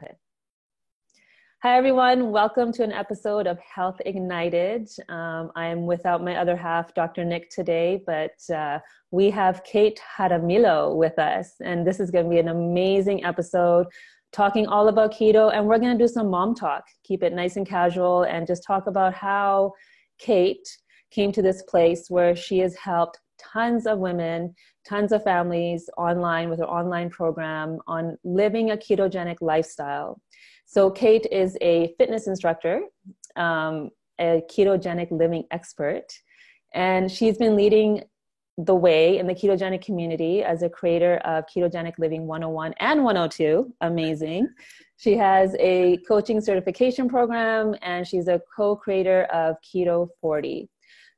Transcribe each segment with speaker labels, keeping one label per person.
Speaker 1: Okay. Hi, everyone. Welcome to an episode of Health Ignited. I am without my other half, Dr. Nick, today, but we have Kate Jaramillo with us, and this is going to be an amazing episode talking all about keto, and we're going to do some mom talk, keep it nice and casual, and just talk about how Kate came to this place where she has helped tons of women, tons of families online with her online program on living a ketogenic lifestyle. So Kate is a fitness instructor, a ketogenic living expert, and she's been leading the way in the ketogenic community as a creator of Ketogenic Living 101 and 102. Amazing. She has a coaching certification program, and she's a co-creator of Keto 40.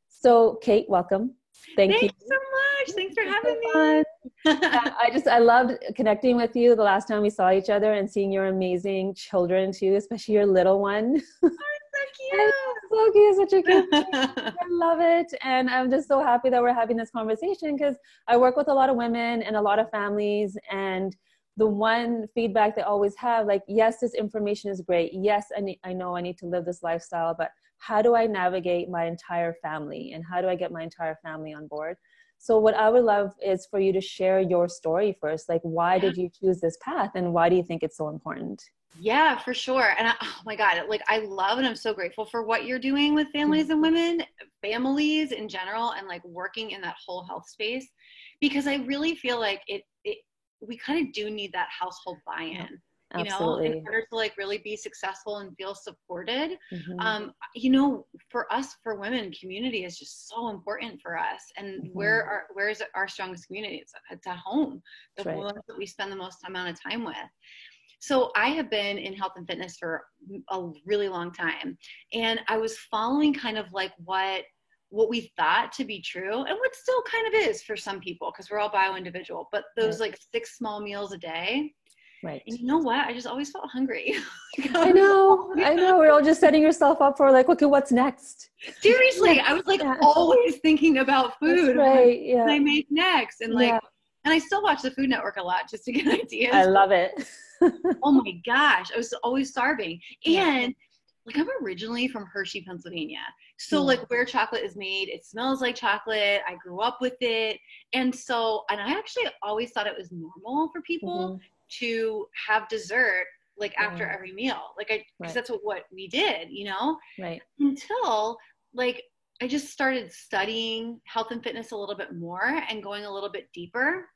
Speaker 1: So Kate, welcome.
Speaker 2: Thank you so much. Thanks for having me.
Speaker 1: I loved connecting with you the last time we saw each other and seeing your amazing children too, especially your little one.
Speaker 2: Oh, so
Speaker 1: cute. Such a cute. I love it. And I'm just so happy that we're having this conversation because I work with a lot of women and a lot of families, and the one feedback they always have, like, yes, this information is great. Yes, I know I need to live this lifestyle, but how do I navigate my entire family, and how do I get my entire family on board? So what I would love is for you to share your story first. Like, why did you choose this path, and why do you think it's so important?
Speaker 2: Yeah, for sure. And oh my God, like I love and I'm so grateful for what you're doing with families and women, families in general, and like working in that whole health space, because I really feel like we kind of do need that household buy-in.
Speaker 1: Absolutely.
Speaker 2: In order to like really be successful and feel supported.
Speaker 1: Mm-hmm.
Speaker 2: For us, for women, community is just so important for us. And
Speaker 1: Mm-hmm.
Speaker 2: where is our strongest community? It's at home, the
Speaker 1: That's right.
Speaker 2: ones that we spend the most amount of time with. So I have been in health and fitness for a really long time. And I was following kind of like what we thought to be true, and what still kind of is for some people, because we're all bio-individual, but those like 6 small meals a day.
Speaker 1: Right.
Speaker 2: And you know what? I just always felt hungry.
Speaker 1: I know. We're all just setting yourself up for like, okay, what's next?
Speaker 2: Seriously, I was like always thinking about food.
Speaker 1: That's right. Yeah.
Speaker 2: What I make next, and like, and I still watch the Food Network a lot just to get ideas.
Speaker 1: I love it.
Speaker 2: Oh my gosh, I was always starving. And like, I'm originally from Hershey, Pennsylvania. So like where chocolate is made, it smells like chocolate. I grew up with it. And I actually always thought it was normal for people to have dessert like after every meal. Like because that's what we did,
Speaker 1: Right.
Speaker 2: Until like I just started studying health and fitness a little bit more and going a little bit deeper.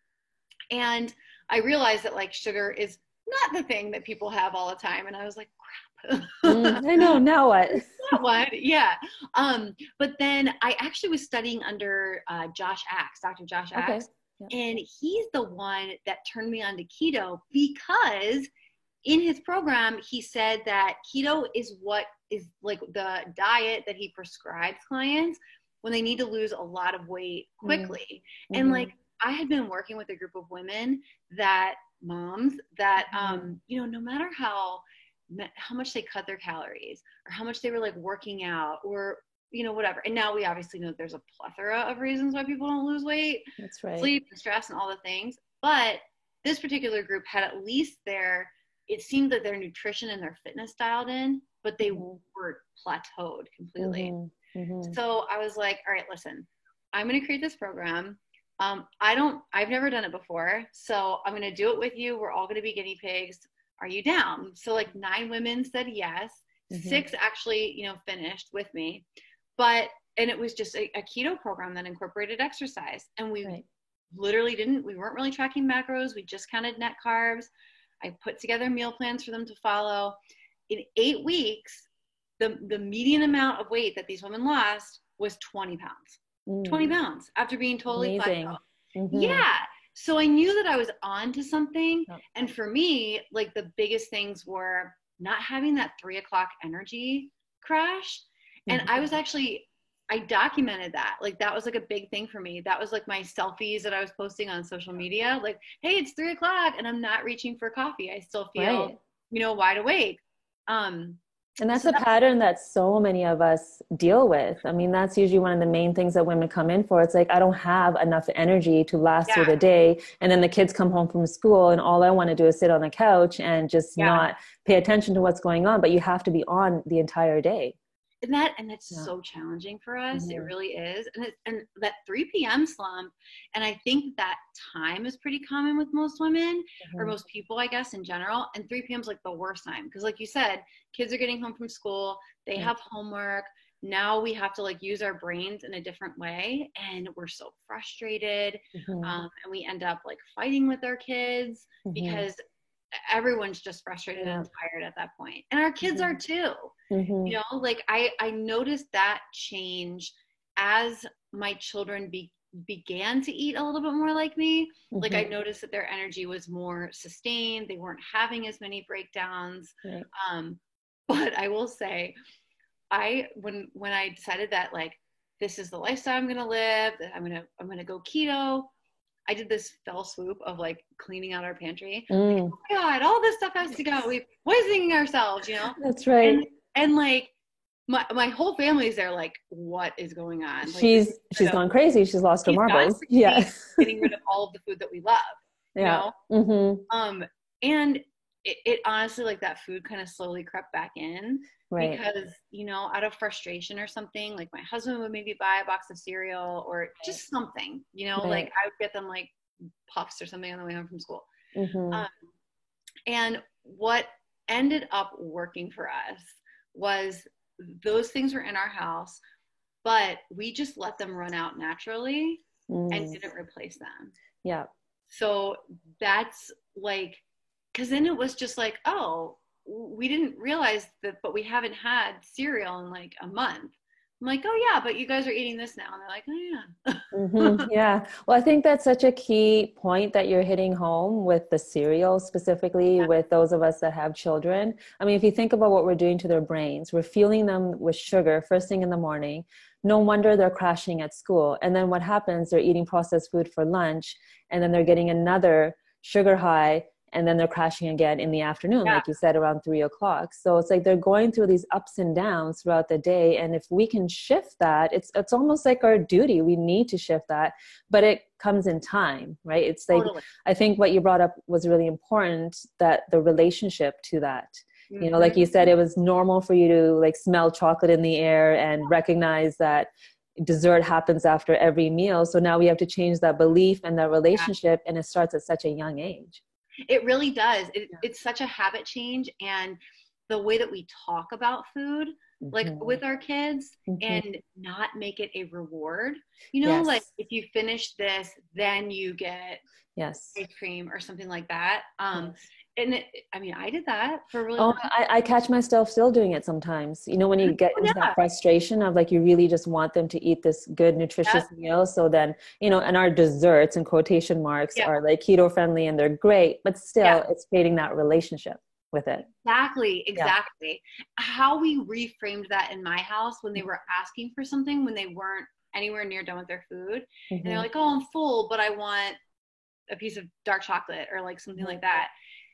Speaker 2: And I realized that like sugar is not the thing that people have all the time. And I was like, crap.
Speaker 1: I know. Now what?
Speaker 2: That one. Yeah. But then I actually was studying under Josh Axe, Dr. Josh Axe. And he's the one that turned me on to keto, because in his program, he said that keto is what is like the diet that he prescribes clients when they need to lose a lot of weight quickly. And like, I had been working with a group of women moms that, no matter how much they cut their calories, or how much they were like working out, or whatever. And now we obviously know there's a plethora of reasons why people don't lose weight.
Speaker 1: That's right.
Speaker 2: Sleep and stress and all the things. But this particular group had at least it seemed that their nutrition and their fitness dialed in, but they were plateaued completely. So I was like, all right, listen, I'm going to create this program. I've never done it before. So I'm going to do it with you. We're all going to be guinea pigs. Are you down? So like 9 women said yes. 6 actually, finished with me. And it was just a keto program that incorporated exercise. And we literally we weren't really tracking macros. We just counted net carbs. I put together meal plans for them to follow. In 8 weeks, the median amount of weight that these women lost was 20 pounds. 20 pounds after being totally plateaued. Yeah. So I knew that I was on to something. And for me, like the biggest things were not having that 3 o'clock energy crash. And I documented that. Like, that was like a big thing for me. That was like my selfies that I was posting on social media. Like, hey, it's 3 o'clock and I'm not reaching for coffee. I still feel, wide awake.
Speaker 1: And that's a pattern that so many of us deal with. I mean, that's usually one of the main things that women come in for. It's like, I don't have enough energy to last through the day. And then the kids come home from school and all I want to do is sit on the couch and just not pay attention to what's going on. But you have to be on the entire day.
Speaker 2: And that's so challenging for us. It really is. And that 3 p.m. slump, and I think that time is pretty common with most women or most people, I guess, in general. And 3 p.m. is like the worst time. Because like you said, kids are getting home from school, they have homework. Now we have to like use our brains in a different way. And we're so frustrated. And we end up like fighting with our kids because everyone's just frustrated and tired at that point. And our kids are too. You know, like I noticed that change as my children began to eat a little bit more like me. Like I noticed that their energy was more sustained. They weren't having as many breakdowns. But I will say, when I decided that like this is the lifestyle I'm gonna live, that I'm gonna go keto, I did this fell swoop of like cleaning out our pantry. Like, oh my God, all this stuff has to go. We're poisoning ourselves, you know?
Speaker 1: That's right.
Speaker 2: And like my whole family is there like, what is going on? Like,
Speaker 1: she's gone crazy. She's lost her marbles.
Speaker 2: Getting rid of all of the food that we love. You know? And it honestly, like that food kind of slowly crept back in. Because, you know, out of frustration or something, like my husband would maybe buy a box of cereal or just something, you know, like I would get them like puffs or something on the way home from school. And what ended up working for us was those things were in our house, but we just let them run out naturally and didn't replace them. So that's like, because then it was just like, oh, we didn't realize that, but we haven't had cereal in like a month. I'm like, oh yeah, but you guys are eating this now. And they're like, oh yeah.
Speaker 1: Yeah. Well, I think that's such a key point that you're hitting home with the cereal, specifically with those of us that have children. I mean, if you think about what we're doing to their brains, we're fueling them with sugar first thing in the morning. No wonder they're crashing at school. And then what happens? They're eating processed food for lunch, and then they're getting another sugar high, and then they're crashing again in the afternoon, like you said, around 3 o'clock. So it's like they're going through these ups and downs throughout the day. And if we can shift that, it's almost like our duty. We need to shift that, but it comes in time, right? It's like, I think what you brought up was really important, that the relationship to that. You know, like you said, it was normal for you to like smell chocolate in the air and recognize that dessert happens after every meal. So now we have to change that belief and that relationship. And it starts at such a young age.
Speaker 2: It really does. It's such a habit change, and the way that we talk about food, like with our kids, and not make it a reward. You know, like if you finish this, then you get ice cream or something like that. And I mean, I did that for a really long time.
Speaker 1: I catch myself still doing it sometimes. You know, when you get into that frustration of like, you really just want them to eat this good, nutritious meal. So then, you know, and our desserts in quotation marks are like keto friendly and they're great, but still it's creating that relationship with it.
Speaker 2: Exactly. How we reframed that in my house when they were asking for something, when they weren't anywhere near done with their food. And they're like, oh, I'm full, but I want a piece of dark chocolate or like something like that.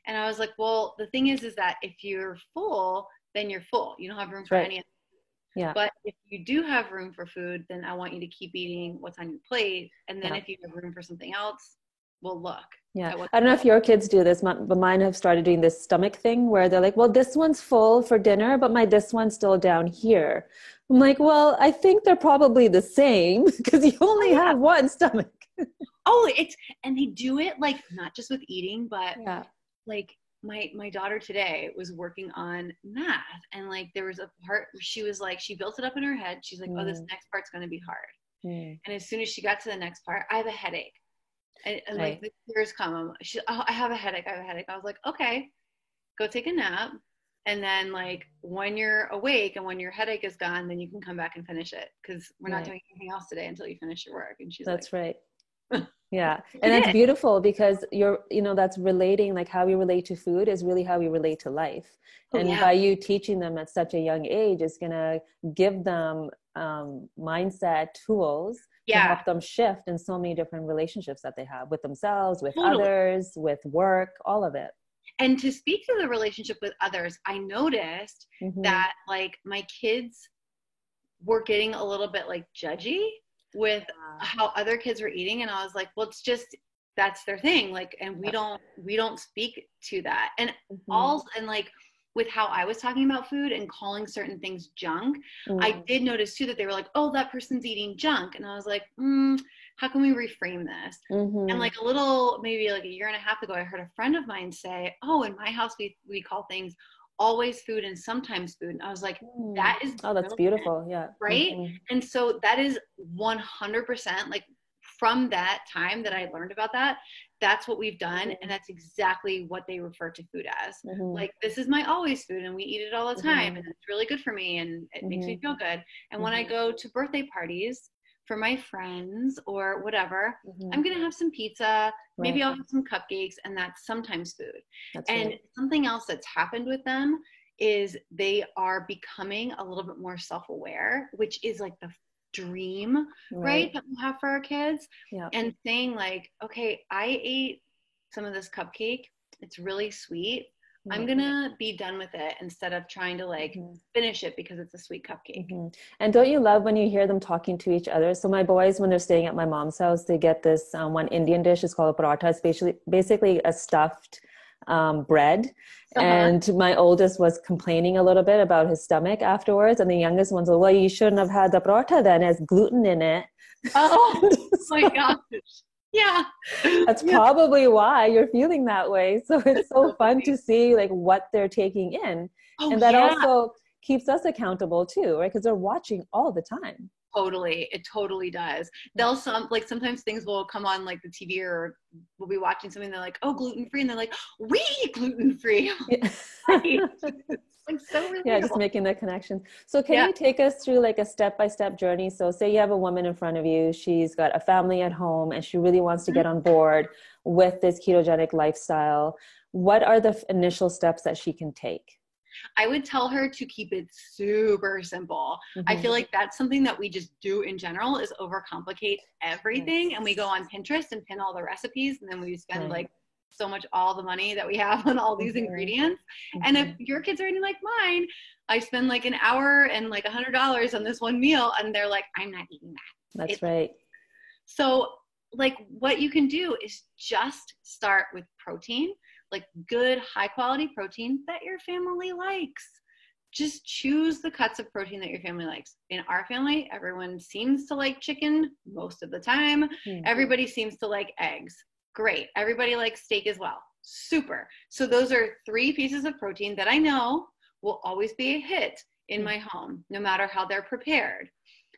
Speaker 2: And I was like, well, the thing is that if you're full, then you're full. You don't have room for any. But if you do have room for food, then I want you to keep eating what's on your plate. And then if you have room for something else, we'll look.
Speaker 1: I don't know if your kids do this, but mine have started doing this stomach thing where they're like, well, this one's full for dinner, but this one's still down here. I'm like, well, I think they're probably the same because you only have one stomach.
Speaker 2: And they do it like not just with eating, but like my daughter today was working on math, and like there was a part where she was like, she built it up in her head. She's like, oh, this next part's going to be hard. And as soon as she got to the next part, I have a headache. And like the tears come. I have a headache. I was like, okay, go take a nap. And then like when you're awake and when your headache is gone, then you can come back and finish it. Cause we're not doing anything else today until you finish your work. And she's
Speaker 1: That's right. Yeah. And that's beautiful because that's relating, like how we relate to food is really how we relate to life. And by you teaching them at such a young age, it's going to give them mindset tools to help them shift in so many different relationships that they have with themselves, with others, with work, all of it.
Speaker 2: And to speak to the relationship with others, I noticed that like my kids were getting a little bit like judgy with how other kids were eating. And I was like, well, it's just, that's their thing. Like, and we don't speak to that. And all, and like with how I was talking about food and calling certain things junk, I did notice too that they were like, oh, that person's eating junk. And I was like, how can we reframe this? And like maybe like a year and a half ago, I heard a friend of mine say, oh, in my house, we call things always food and sometimes food. And I was like, that is
Speaker 1: that's beautiful. Yeah.
Speaker 2: Right. And so that is 100% like from that time that I learned about that, that's what we've done. And that's exactly what they refer to food as. Like, this is my always food and we eat it all the time. And it's really good for me and it makes me feel good. And when I go to birthday parties for my friends or whatever, I'm going to have some pizza, maybe I'll have some cupcakes, and that's sometimes food. And something else that's happened with them is they are becoming a little bit more self-aware, which is like the dream, right, that we have for our kids. And saying like, okay, I ate some of this cupcake, it's really sweet, I'm gonna be done with it instead of trying to like finish it because it's a sweet cupcake.
Speaker 1: And don't you love when you hear them talking to each other? So my boys, when they're staying at my mom's house, they get this one Indian dish. It's called a paratha. It's basically a stuffed bread. And my oldest was complaining a little bit about his stomach afterwards. And the youngest one said, well, you shouldn't have had the paratha then, it has gluten in it.
Speaker 2: Oh my gosh. Yeah.
Speaker 1: That's probably why you're feeling that way. So it's so fun to see like what they're taking in. And that also keeps us accountable too, right? Because they're watching all the time.
Speaker 2: Totally. It totally does. They'll sometimes things will come on like the TV or we'll be watching something. They're like, oh, gluten-free. And they're like, we eat gluten-free. Like so relatable.
Speaker 1: Yeah, just making the connection. So can you take us through like a step-by-step journey? So say you have a woman in front of you, she's got a family at home and she really wants to get on board with this ketogenic lifestyle. What are the initial steps that she can take?
Speaker 2: I would tell her to keep it super simple. I feel like that's something that we just do in general is overcomplicate everything. And we go on Pinterest and pin all the recipes and then we spend like so much all the money that we have on all these ingredients. And if your kids are anything like mine, I spend like an hour and like $100 on this one meal and they're like, I'm not eating that.
Speaker 1: That's right.
Speaker 2: So like what you can do is just start with protein, like good high quality protein that your family likes. Just choose the cuts of protein that your family likes. In our family, everyone seems to like chicken most of the time. Everybody seems to like eggs. Great. Everybody likes steak as well. Super. So those are 3 pieces of protein that I know will always be a hit in my home, no matter how they're prepared.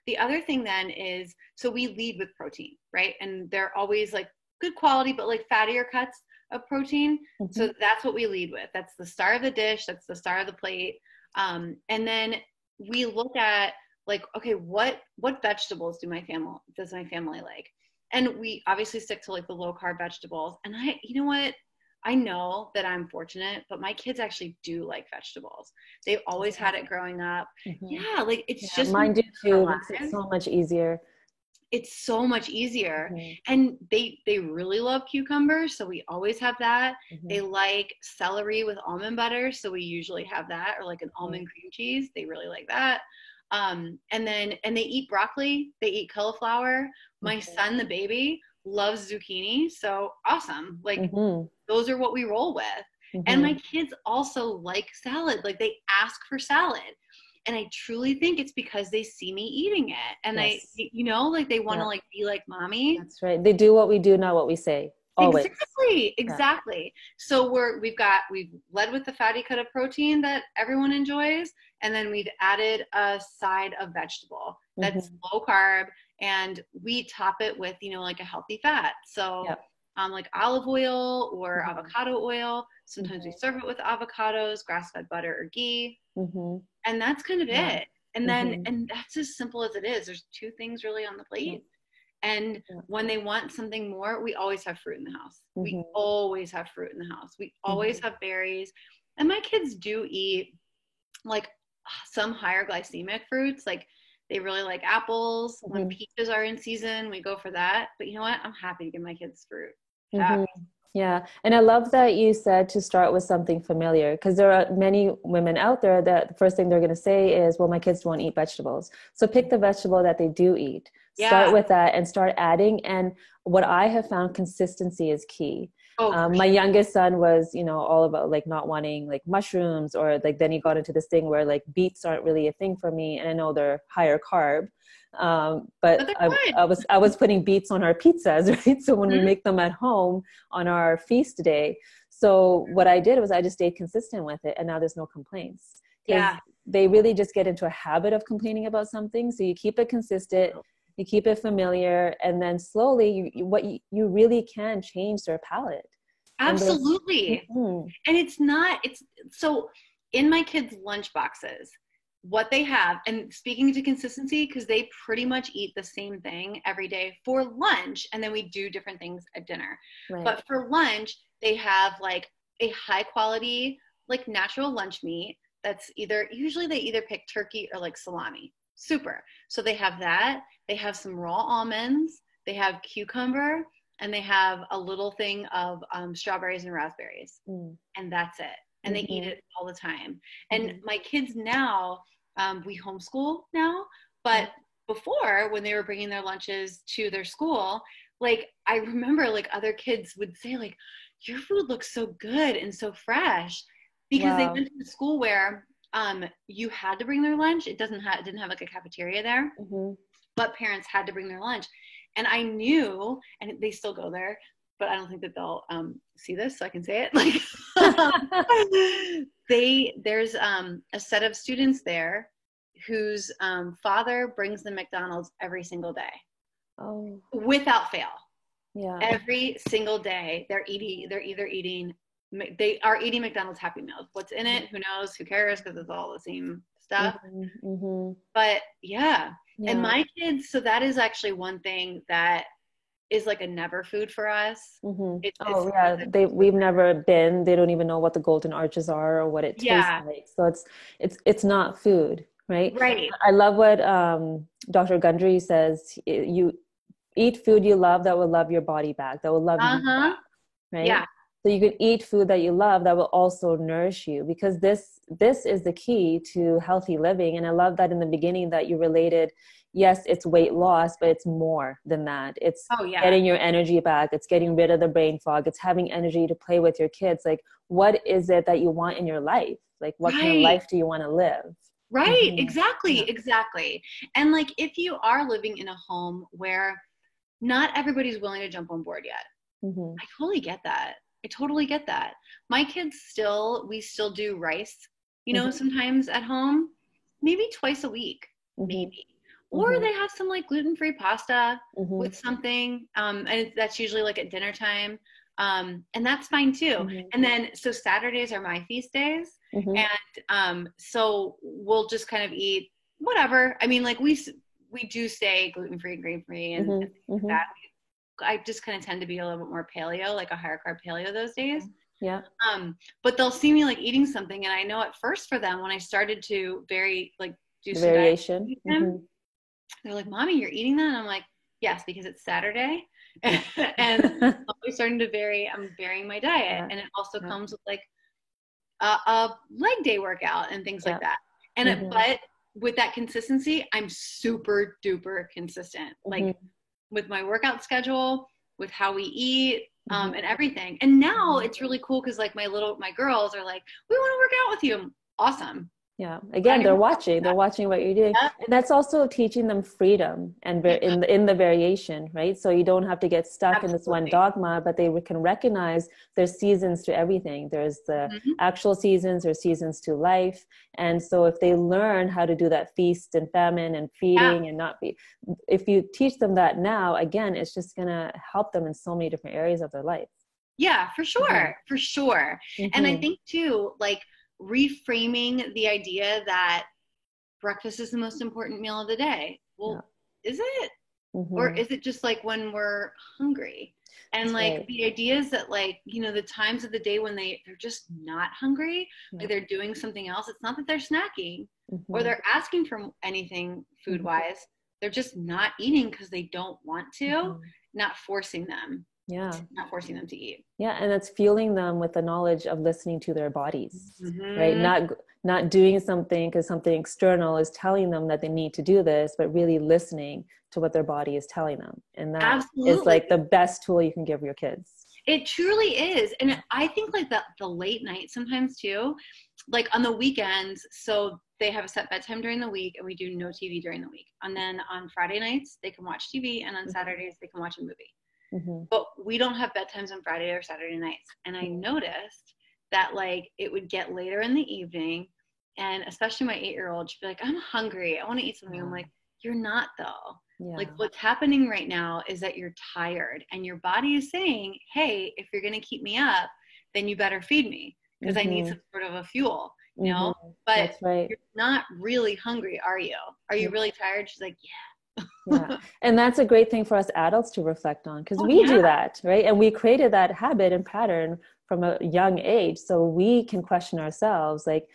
Speaker 2: The other thing then is, so we lead with protein, right? And they're always like good quality, but like fattier cuts of protein. So that's what we lead with. That's the star of the dish. That's the star of the plate. And then we look at like, okay, what vegetables does my family like? And we obviously stick to like the low carb vegetables. And you know what? I know that I'm fortunate, but my kids actually do like vegetables. They've always had it growing up. Yeah. Like it's just.
Speaker 1: Mine do too. It's so much easier.
Speaker 2: It's so much easier. And they really love cucumbers. So we always have that. They like celery with almond butter. So we usually have that, or like an almond cream cheese. They really like that. And they eat broccoli. They eat cauliflower. My son, the baby, loves zucchini. So awesome. Like those are what we roll with. And my kids also like salad. Like they ask for salad. And I truly think it's because they see me eating it. And like they want to like be like mommy.
Speaker 1: That's right. They do what we do, not what we say. Always.
Speaker 2: Exactly. So we've led with the fatty cut of protein that everyone enjoys. And then we've added a side of vegetable that's low carb. And we top it with, like a healthy fat. So like olive oil or avocado oil. Sometimes we serve it with avocados, grass-fed butter or ghee. And that's kind of it. And then, and that's as simple as it is. There's 2 things really on the plate. And when they want something more, we always have fruit in the house. We always have fruit in the house. We always have berries. And my kids do eat like some higher glycemic fruits. Like they really like apples. When peaches are in season, we go for that. But you know what? I'm happy to give my kids fruit.
Speaker 1: Yeah. And I love that you said to start with something familiar, because there are many women out there that the first thing they're going to say is, well, my kids won't eat vegetables. So pick the vegetable that they do eat. Start
Speaker 2: Yeah.
Speaker 1: with that and start adding. And what I have found, consistency is key.
Speaker 2: Oh, for
Speaker 1: My
Speaker 2: sure.
Speaker 1: youngest son was, all about like not wanting like mushrooms, or like then he got into this thing where like beets aren't really a thing for me. And I know they're higher carb.
Speaker 2: But
Speaker 1: But
Speaker 2: they're
Speaker 1: I was putting beets on our pizzas, right? So when we
Speaker 2: good.
Speaker 1: make them at home on our feast day. So what I did was I just stayed consistent with it, and now there's no complaints, because
Speaker 2: Yeah.
Speaker 1: they really just get into a habit of complaining about something. So you keep it consistent, you keep it familiar, and then slowly you really can change their palate. And those,
Speaker 2: Absolutely.
Speaker 1: mhm,
Speaker 2: And it's so in my kids' lunch boxes, what they have, and speaking to consistency, because they pretty much eat the same thing every day for lunch, and then we do different things at dinner.
Speaker 1: right.
Speaker 2: But for lunch, they have like a high quality, like natural lunch meat that's usually they either pick turkey or like salami. Super. So they have that. They have some raw almonds. They have cucumber, and they have a little thing of strawberries and raspberries,
Speaker 1: Mm.
Speaker 2: and that's it. And they eat
Speaker 1: Mhm.
Speaker 2: it all the time. And
Speaker 1: Mhm.
Speaker 2: my kids now, we homeschool now, but before, when they were bringing their lunches to their school, like I remember like other kids would say like, your food looks so good and so fresh, because they
Speaker 1: Wow.
Speaker 2: went to a school where you had to bring their lunch. It didn't have like a cafeteria there,
Speaker 1: Mhm.
Speaker 2: but parents had to bring their lunch. And I knew, and they still go there, but I don't think that they'll see this, so I can say it. Like, there's a set of students there whose father brings them McDonald's every single day,
Speaker 1: Oh,
Speaker 2: without fail.
Speaker 1: yeah.
Speaker 2: Every single day, they are eating McDonald's Happy Meals. What's in it? Who knows? Who cares? Because it's all the same stuff.
Speaker 1: Mhm. Mhm.
Speaker 2: But yeah, and
Speaker 1: Yeah.
Speaker 2: my kids, so that is actually one thing that is like a never food for us.
Speaker 1: Mm-hmm.
Speaker 2: It's
Speaker 1: Oh
Speaker 2: something
Speaker 1: yeah,
Speaker 2: that
Speaker 1: we've never been. They don't even know what the golden arches are or what it tastes
Speaker 2: yeah,
Speaker 1: like. So it's not food, right?
Speaker 2: right.
Speaker 1: I love what Dr. Gundry says. You eat food you love that will love your body back, that will love you
Speaker 2: Uh-huh.
Speaker 1: back, right?
Speaker 2: Yeah.
Speaker 1: So you can eat food that you love that will also nourish you, because this is the key to healthy living. And I love that in the beginning that you related, yes, it's weight loss, but it's more than that. It's
Speaker 2: Oh yeah.
Speaker 1: getting your energy back. It's getting rid of the brain fog. It's having energy to play with your kids. Like, what is it that you want in your life? Like, what kind of
Speaker 2: Right.
Speaker 1: life do you want to live?
Speaker 2: Right.
Speaker 1: Mm-hmm.
Speaker 2: Exactly.
Speaker 1: Yeah.
Speaker 2: Exactly. And like if you are living in a home where not everybody's willing to jump on board yet,
Speaker 1: Mm-hmm.
Speaker 2: I totally get that. I totally get that. My kids we still do rice,
Speaker 1: Mm-hmm.
Speaker 2: sometimes at home, maybe twice a week,
Speaker 1: Mm-hmm.
Speaker 2: maybe. Or
Speaker 1: Mm-hmm.
Speaker 2: they have some like gluten-free pasta
Speaker 1: Mm-hmm.
Speaker 2: with something. And that's usually like at dinner time. And that's fine too.
Speaker 1: Mm-hmm.
Speaker 2: And then, so Saturdays are my feast days.
Speaker 1: Mm-hmm.
Speaker 2: And so we'll just kind of eat whatever. I mean, like we do stay gluten-free and grain-free and things
Speaker 1: Mm-hmm.
Speaker 2: like
Speaker 1: Mm-hmm.
Speaker 2: that. I just kind of tend to be a little bit more paleo, like a higher carb paleo those days.
Speaker 1: Yeah.
Speaker 2: But they'll see me like eating something, and I know at first for them, when I started to do
Speaker 1: The
Speaker 2: some diet
Speaker 1: variation.
Speaker 2: with
Speaker 1: Mm-hmm.
Speaker 2: them, they're like, "Mommy, you're eating that?" And I'm like, "Yes, because it's Saturday, and I'm starting to vary. I'm varying my diet,
Speaker 1: Yeah.
Speaker 2: and it also
Speaker 1: Yeah.
Speaker 2: comes with like a leg day workout and things
Speaker 1: Yeah.
Speaker 2: like that. And
Speaker 1: Mm-hmm.
Speaker 2: but with that consistency, I'm super duper consistent. Like
Speaker 1: Mm-hmm.
Speaker 2: with my workout schedule, with how we eat,
Speaker 1: Mm-hmm.
Speaker 2: and everything. And now
Speaker 1: Mm-hmm.
Speaker 2: it's really cool because like my girls are like, we want to work out with you. Awesome.
Speaker 1: Yeah.
Speaker 2: Glad
Speaker 1: Again,
Speaker 2: you
Speaker 1: they're
Speaker 2: want
Speaker 1: watching. They're
Speaker 2: that.
Speaker 1: watching what you're doing, and that's also teaching them freedom and
Speaker 2: Yeah,
Speaker 1: in the variation, right? So you don't have to get stuck in this one
Speaker 2: absolutely.
Speaker 1: dogma, but they can recognize there's seasons to everything. There's the
Speaker 2: Mm-hmm.
Speaker 1: actual seasons, there's seasons to life, and so if they learn how to do that feast and famine and
Speaker 2: Yeah.
Speaker 1: feeding and not be, if you teach them that now, again, it's just gonna help them in so many different areas of their life.
Speaker 2: Yeah, for sure. For sure. And I
Speaker 1: Mm-hmm.
Speaker 2: think too, like reframing the idea that breakfast is the most important meal of the day.
Speaker 1: Yeah.
Speaker 2: Well, is it? Or
Speaker 1: Mm-hmm.
Speaker 2: is it just like when we're hungry? And
Speaker 1: That's
Speaker 2: like
Speaker 1: right.
Speaker 2: the idea is that like, the times of the day when they're just not hungry,
Speaker 1: Yeah.
Speaker 2: like they're doing something else. It's not that they're snacking or
Speaker 1: Mm-hmm.
Speaker 2: they're asking for anything food
Speaker 1: Mm-hmm.
Speaker 2: wise. They're just not eating because they don't want to,
Speaker 1: Mm-hmm.
Speaker 2: not forcing them.
Speaker 1: Yeah.
Speaker 2: Not forcing them to eat.
Speaker 1: Yeah, and it's fueling them with the knowledge of listening to their bodies, right?
Speaker 2: Mm-hmm.
Speaker 1: Not doing something because something external is telling them that they need to do this, but really listening to what their body is telling them. And that is
Speaker 2: Absolutely.
Speaker 1: like the best tool you can give your kids.
Speaker 2: It truly is. And I think like the late night sometimes too, like on the weekends, so they have a set bedtime during the week and we do no TV during the week. And then on Friday nights, they can watch TV, and on Saturdays, they can watch a movie.
Speaker 1: Mm-hmm.
Speaker 2: But we don't have bedtimes on Friday or Saturday nights. And I noticed that like it would get later in the evening, and especially my 8-year-old, she'd be like, I'm hungry, I want to eat something. I'm like, you're not though.
Speaker 1: Yeah.
Speaker 2: Like what's happening right now is that you're tired, and your body is saying, hey, if you're going to keep me up, then you better feed me, because I need some sort of a fuel, you know? But
Speaker 1: that's right.
Speaker 2: You're not really hungry, are you? Are you really tired? She's like, yeah.
Speaker 1: Yeah. And that's a great thing for us adults to reflect on, because we do that, right? And we created that habit and pattern from a young age. So we can question ourselves, like,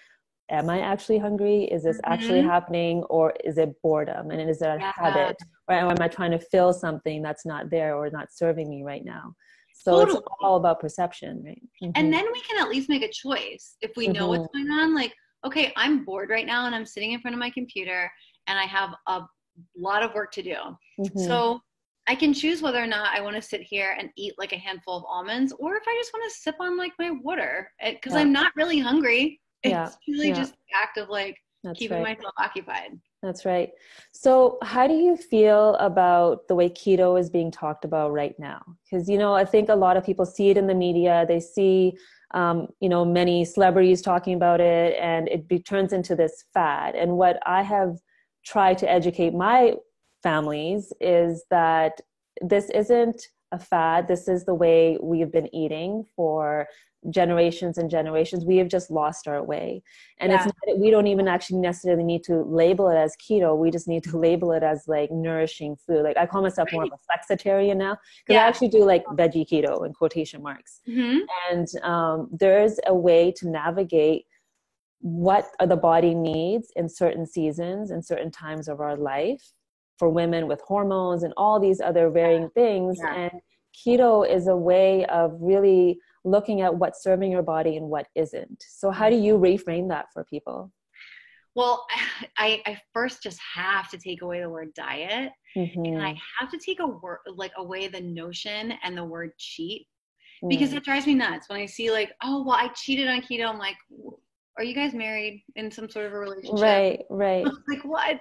Speaker 1: am I actually hungry? Is this actually happening? Or is it boredom? And is it a habit? Or am I trying to fill something that's not there or not serving me right now? So it's all about perception, right?
Speaker 2: And then we can at least make a choice if we know what's going on. Like, okay, I'm bored right now and I'm sitting in front of my computer and I have a lot of work to do. So I can choose whether or not I want to sit here and eat like a handful of almonds, or if I just want to sip on like my water, because I'm not really hungry. It's really just the act of like keeping myself occupied.
Speaker 1: That's right. So how do you feel about the way keto is being talked about right now? Because, you know, I think a lot of people see it in the media. They see, you know, many celebrities talking about it, and it turns into this fad. And what I have tried to educate my families is that this isn't a fad. This is the way we've been eating for generations and generations. We have just lost our way. And it's not, we don't even actually necessarily need to label it as keto. We just need to label it as like nourishing food. Like I call myself more of a flexitarian now, because I actually do like veggie keto in quotation marks. And there's a way to navigate what the body needs in certain seasons and certain times of our life, for women with hormones and all these other varying things. And keto is a way of really looking at what's serving your body and what isn't. So how do you reframe that for people?
Speaker 2: Well, I first just have to take away the word diet, and I have to take away the notion and the word cheat, because it drives me nuts when I see like, oh, well, I cheated on keto. I'm like, are you guys married in some sort of a relationship? Right. Like what?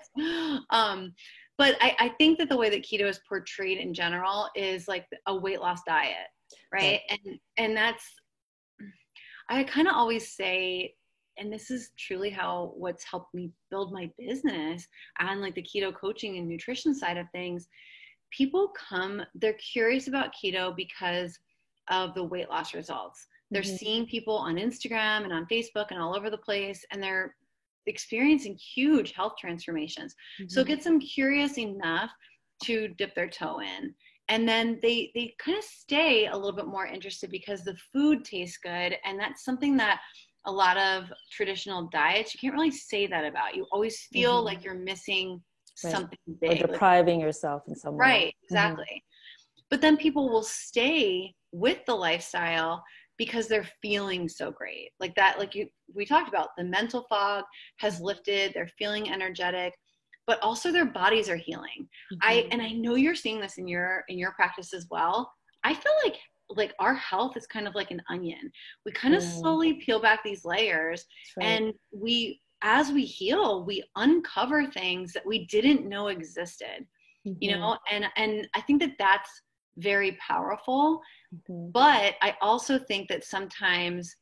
Speaker 2: But I think that the way that keto is portrayed in general is like a weight loss diet, right? And that's, I kind of always say, and this is truly what's helped me build my business and like the keto coaching and nutrition side of things. People they're curious about keto because of the weight loss results. They're seeing people on Instagram and on Facebook and all over the place, and they're experiencing huge health transformations. So it gets them curious enough to dip their toe in. And then they kind of stay a little bit more interested because the food tastes good. And that's something that a lot of traditional diets, you can't really say that about. You always feel like you're missing something big.
Speaker 1: Or depriving yourself in some way.
Speaker 2: Right, exactly. But then people will stay with the lifestyle because they're feeling so great. Like that, we talked about, the mental fog has lifted, they're feeling energetic, but also their bodies are healing. I know you're seeing this in your practice as well. I feel like our health is kind of like an onion. We kind of slowly peel back these layers, and as we heal, we uncover things that we didn't know existed, you know, and I think that that's very powerful. But I also think that sometimes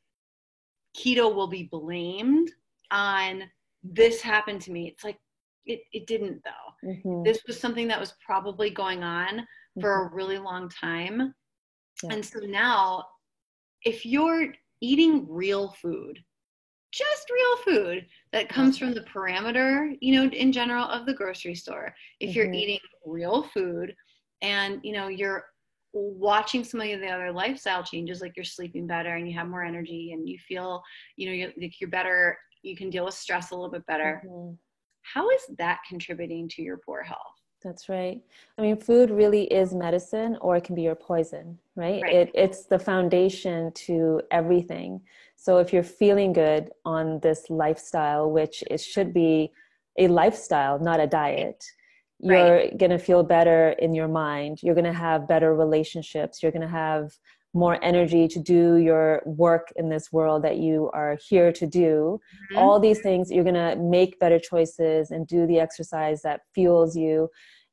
Speaker 2: keto will be blamed on, this happened to me. It's like, it didn't though. This was something that was probably going on for a really long time. And so now, if you're eating real food, just real food that comes from the parameter, you know, in general of the grocery store, if you're eating real food and, you know, you're watching some of the other lifestyle changes, like you're sleeping better and you have more energy and you feel, you know, you're better, you can deal with stress a little bit better. How is that contributing to your poor health?
Speaker 1: That's right. I mean, food really is medicine, or it can be your poison, right?
Speaker 2: Right.
Speaker 1: It's the foundation to everything. So if you're feeling good on this lifestyle, which it should be a lifestyle, not a diet,
Speaker 2: Right.
Speaker 1: you're going to feel better in your mind. You're going to have better relationships. You're going to have more energy to do your work in this world that you are here to do.
Speaker 2: Mhm.
Speaker 1: All these things, you're going to make better choices and do the exercise that fuels you,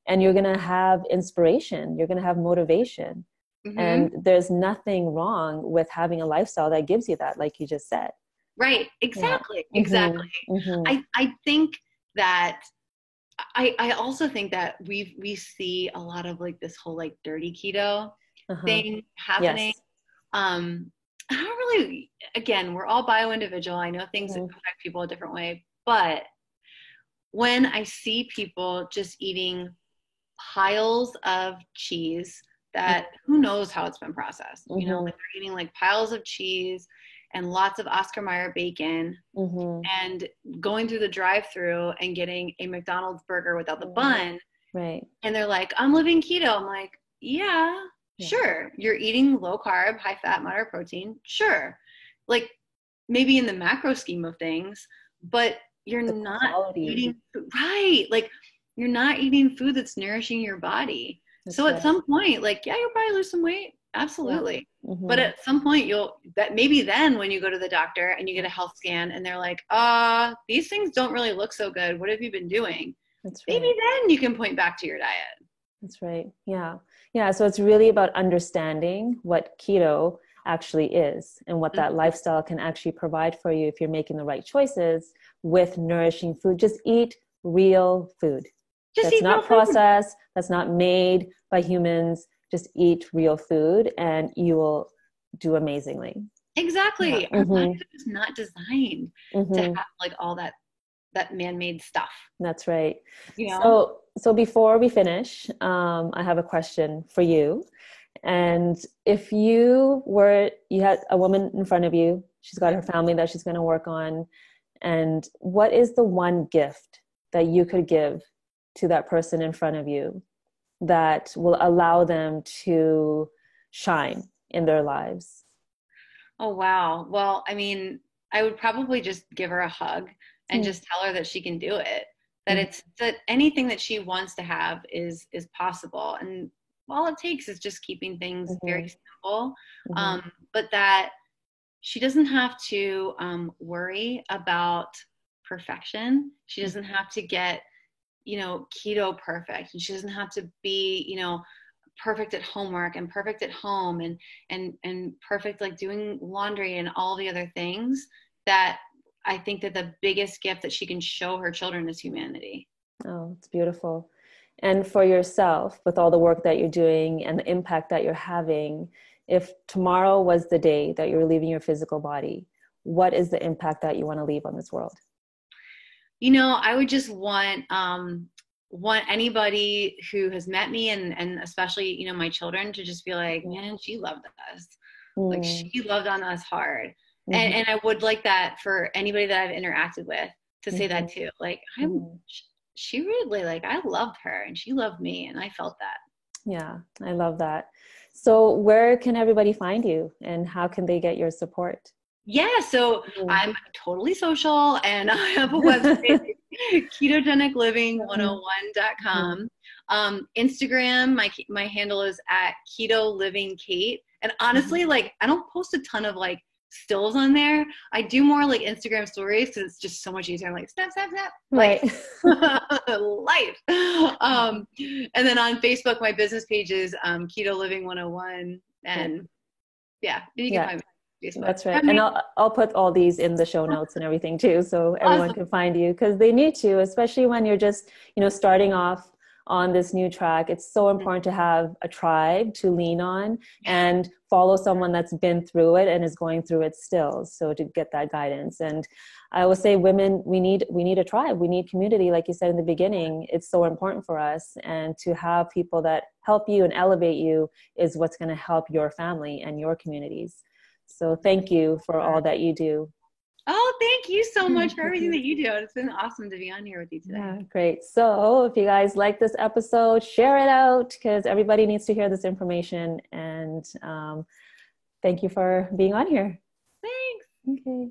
Speaker 1: and you're going to have inspiration, you're going to have motivation.
Speaker 2: Mhm.
Speaker 1: And there's nothing wrong with having a lifestyle that gives you that, like you just said.
Speaker 2: Right.
Speaker 1: Yeah.
Speaker 2: Exactly.
Speaker 1: Mm-hmm.
Speaker 2: Exactly.
Speaker 1: Mm-hmm.
Speaker 2: I think that I also think that we see a lot of like this whole like dirty keto
Speaker 1: Uh-huh.
Speaker 2: thing happening.
Speaker 1: Yes.
Speaker 2: Um, I don't really, again, we're all bio individual. I know things
Speaker 1: Mm-hmm.
Speaker 2: affect people a different way, but when I see people just eating piles of cheese that who knows how it's been processed, you know,
Speaker 1: Mm-hmm.
Speaker 2: like they're eating like piles of cheese and lots of Oscar Mayer bacon
Speaker 1: Mm-hmm.
Speaker 2: and going through the drive-through and getting a McDonald's burger without the
Speaker 1: Mm-hmm.
Speaker 2: bun,
Speaker 1: Right.
Speaker 2: and they're like, I'm living keto. I'm like, yeah,
Speaker 1: Yeah.
Speaker 2: sure. You're eating low carb, high fat, moderate protein. Sure. Like maybe in the macro scheme of things, but you're
Speaker 1: The
Speaker 2: not
Speaker 1: quality.
Speaker 2: eating right. Like you're not eating food that's nourishing your body. So
Speaker 1: That's
Speaker 2: at
Speaker 1: right.
Speaker 2: some point, like, yeah, you'll probably lose some weight.
Speaker 1: Yeah.
Speaker 2: Absolutely. But
Speaker 1: Mm-hmm.
Speaker 2: at some point that maybe then when you go to the doctor and you get a health scan and they're like, these things don't really look so good. What have you been doing?
Speaker 1: That's
Speaker 2: Maybe
Speaker 1: right.
Speaker 2: then you can point back to your diet.
Speaker 1: That's right. Yeah. Yeah. So it's really about understanding what keto actually is and what that
Speaker 2: Mhm.
Speaker 1: lifestyle can actually provide for you if you're making the right choices with nourishing food. Just eat real food.
Speaker 2: Just
Speaker 1: That's
Speaker 2: eat real
Speaker 1: not
Speaker 2: food.
Speaker 1: processed, that's not made by humans. Just eat real food and you will do amazingly. Yeah.
Speaker 2: Exactly. Our bodies
Speaker 1: Mm-hmm.
Speaker 2: are just not designed to
Speaker 1: Mm-hmm.
Speaker 2: have like all that man-made stuff,
Speaker 1: That's right.
Speaker 2: you know?
Speaker 1: So before we finish, I have a question for you. And if you had a woman in front of you, she's got her family that she's going to work on. And what is the one gift that you could give to that person in front of you that will allow them to shine in their lives?
Speaker 2: Oh, wow. Well, I mean, I would probably just give her a hug and
Speaker 1: Mm-hmm.
Speaker 2: just tell her that she can do it. That anything that she wants to have is possible. And all it takes is just keeping things very
Speaker 1: Mm-hmm.
Speaker 2: simple.
Speaker 1: Mm-hmm.
Speaker 2: But that she doesn't have to worry about perfection. She doesn't have to get, keto perfect. And she doesn't have to be, perfect at homework and perfect at home and perfect like doing laundry and all the other things. That I think that the biggest gift that she can show her children is humanity.
Speaker 1: Oh, it's beautiful. And for yourself, with all the work that you're doing and the impact that you're having, if tomorrow was the day that you're leaving your physical body, what is the impact that you want to leave on this world?
Speaker 2: I would just want anybody who has met me and especially, my children to just be like, man, she loved us. Like
Speaker 1: Mm-hmm.
Speaker 2: she loved on us hard. And
Speaker 1: Mm-hmm.
Speaker 2: and I would like that for anybody that I've interacted with to say
Speaker 1: Mm-hmm.
Speaker 2: that too. Like
Speaker 1: Mm-hmm.
Speaker 2: she really like I loved her and she loved me and I felt that.
Speaker 1: Yeah, I love that. So where can everybody find you and how can they get your support?
Speaker 2: Yeah, so
Speaker 1: Mhm.
Speaker 2: I'm totally social and I have a website,
Speaker 1: Mhm.
Speaker 2: ketogenicliving101.com. Instagram, my handle is at keto living Kate. And
Speaker 1: Mhm.
Speaker 2: honestly, like I don't post a ton of like stills on there. I do more like Instagram stories because it's just so much easier. I'm like snap, snap, snap,
Speaker 1: Right.
Speaker 2: life, life. And then on Facebook, my business page is Keto Living 101,
Speaker 1: Right.
Speaker 2: and yeah, you can
Speaker 1: Yeah.
Speaker 2: find me on Facebook.
Speaker 1: That's right. And I'll put all these in the show notes and everything too, so everyone
Speaker 2: Awesome.
Speaker 1: can find you because they need to, especially when you're just, starting off on this new track. It's so important to have a tribe to lean on and follow someone that's been through it and is going through it still. So to get that guidance. And I will say women, we need a tribe. We need community, like you said in the beginning. It's so important for us. And to have people that help you and elevate you is what's going to help your family and your communities. So thank you for all that you do.
Speaker 2: Oh, thank you so much for everything that you do. It's been awesome to be on here with you today.
Speaker 1: Yeah, great. So if you guys like this episode, share it out because everybody needs to hear this information. And thank you for being on here.
Speaker 2: Thanks.
Speaker 1: Okay.